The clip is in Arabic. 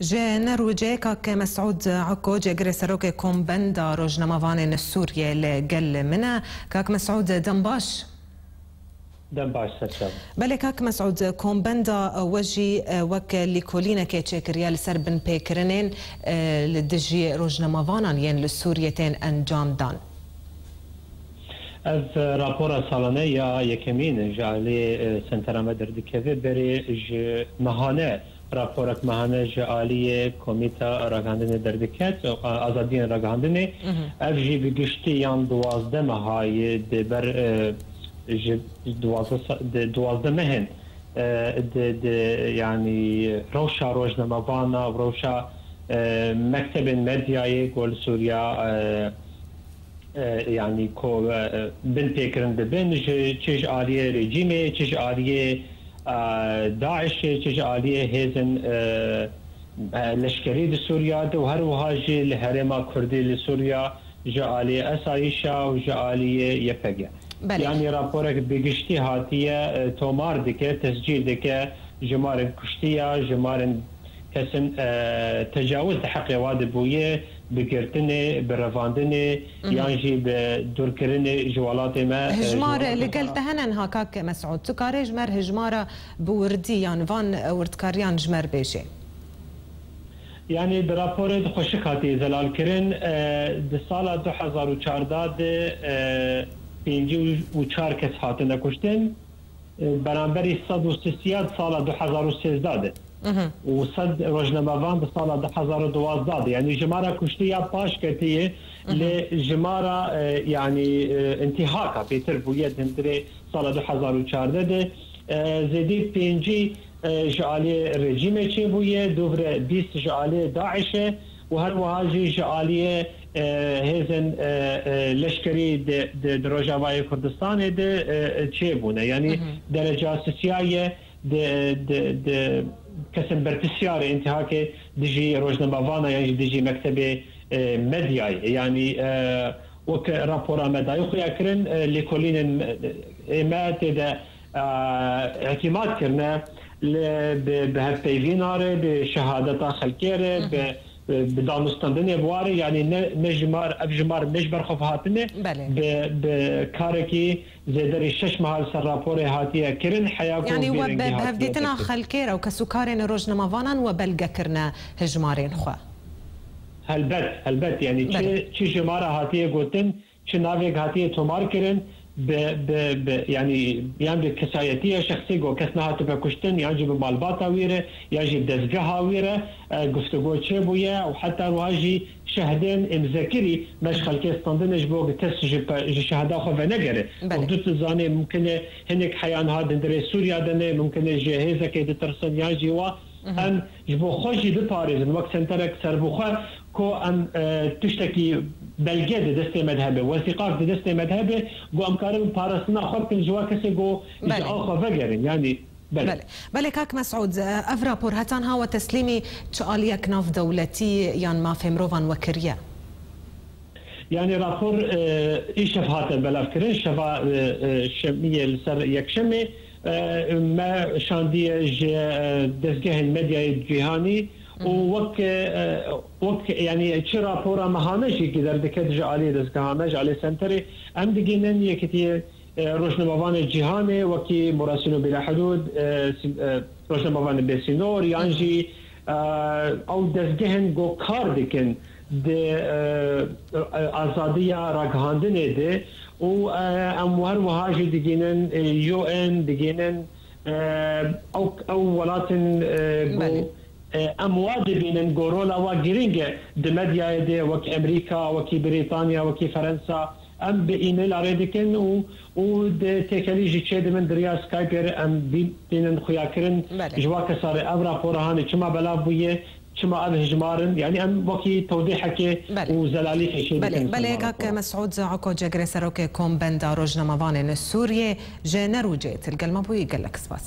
جه نروجه كاك مسعود عكو جه سروك كومبندا روجنامافان السورية لقل منا كاك مسعود دنباش دنباش سرشاب بله كاك مسعود كومبندا وجي وك لكولينا كيتشيك ريال سربن بيكرنين لدجي روجنامافان ين للسوريتين انجام دان اف راپورا سالانه یکمین جعلی سنتر مدر دکوه بری مهانه راپورک مهانه جعلی کمیتا راگاندنه در دکت آزادین راگاندنه اف جی بگشتی یان 12 مهای دبر 12 مهن يعني روشا روجنامافانا وروشا مكتب مدياي كل سوريا يعني كو بن بيكرن ببن تشج آلية رجيمي تشج آلية داعش تشج آلية هيزن لشكري لسوريا وهر وهاجي الهرم كردي لسوريا جا آلية أسايشة وجا آلية يفقيا يعني رابورك بقشتي هاتية تومار دكه تسجيل دكه جمارن كشتية جمارن كسن تجاوز حق واد بويه بكرتني برفاندني يانجي بدوركرني جوالات ما هجمار اللي قلت هنن هاكاك مسعود تكاري جمر هجمارة بوردي يعني فان وردكاريان جمر بيشي يعني برابور خوشك هاتي زلال كرن د سال 2014 پنجی و چهار کس هاتنه کشتن برانبری 130 سال 2013 و 100 روزنامه‌وان به سال 2012 یعنی جماره کشتی یا پاش کتیه لجماره يعني انتهاكها بيتر بويد هندري سال 2014 زيدي بينجي جعالي رجيمه چه بويه دوبره 20 جعالي داعش وهر وهاجي جعالي هزن لشکری د روجاوای کردستان د چه بونه یعنی درجه سیاسیه د کسب برتسیار انتهاک دیجی روزنامه‌وان یعنی دیجی مکتب مدیای یعنی وک راپور مدای خو یکرن لکولین ما تدا اعتماد کرنا به پیویناره به شهادت خلکیره به بدانستندنی بواری یعنی نجمار افجمار مجبر خفهاتنه بکارکی زیدری 6 محل سر راپور هاتیه کرن حیاکو يعني وبهفديتنا خلكيرا وكسكارين روجنامه‌وانان وبلغا كرنا هجمارين خو هلبت يعني چی جماره هاتیه گوتن چی ناویگ هاتیه تومار کرن يعني بكسايتيه شخصي جو كسنها تبقى كشتن يجي بمالباتا ويره يجي بدزقها ويره قفتقو تشيبويا وحتى واجي شهدين مذاكري مش خلكي استندنج بو بتس شهاده خو فنجره ودت زاني ممكن هنيك حيان هذا دري سوريا دني ممكن جهازه كي ترسن يجي وا ام جبو خوشي بباريس وقت سنترك سربوخه كو ام تشتكي بلغه دسته مذهبه وثيقات دسته مذهبه جو امكارم بارسنا خط الجوا كسي جو اخو فجرين يعني بله كاك مسعود افرابور هتان هاو تسليمي تشاليا كناف دولتي يعني ما فهمروفان وكريا يعني رابور ايش هات بلافكرين شفا شميه لسر يكشمي ما شاندي دزجه الميديا الجهاني ووك يعني تشي رابورا مهانشي كده دكتج عليه دزكهانج عليه سنتري ام دقينن يكتي روجنامه‌وان الجهاني وكي مراسلون بلا حدود روجنامه‌وان بسينور يانجي او دزجهن جو كاردكن د ازاديه راگهاندنه ده و اموار وهاجي دقينن يو ان دقينن او ولاتن امواد بين جورولا وجرينجا دمديا دي وك امريكا وكي بريطانيا وكي فرنسا ام بايميل اريدكن و تكاليجي تشد من دريا سكايبر ام بين خياكرن جواك صار ابرا فورهاني كما بلا بويه كما اب هجمارن يعني ام وكي توضيحك وزلاليك شيء بله كاك مسعود عكو جغري سروك كومبندا روجنامه‌وان السوريه جنروجيت القلمبوي قال لك سباس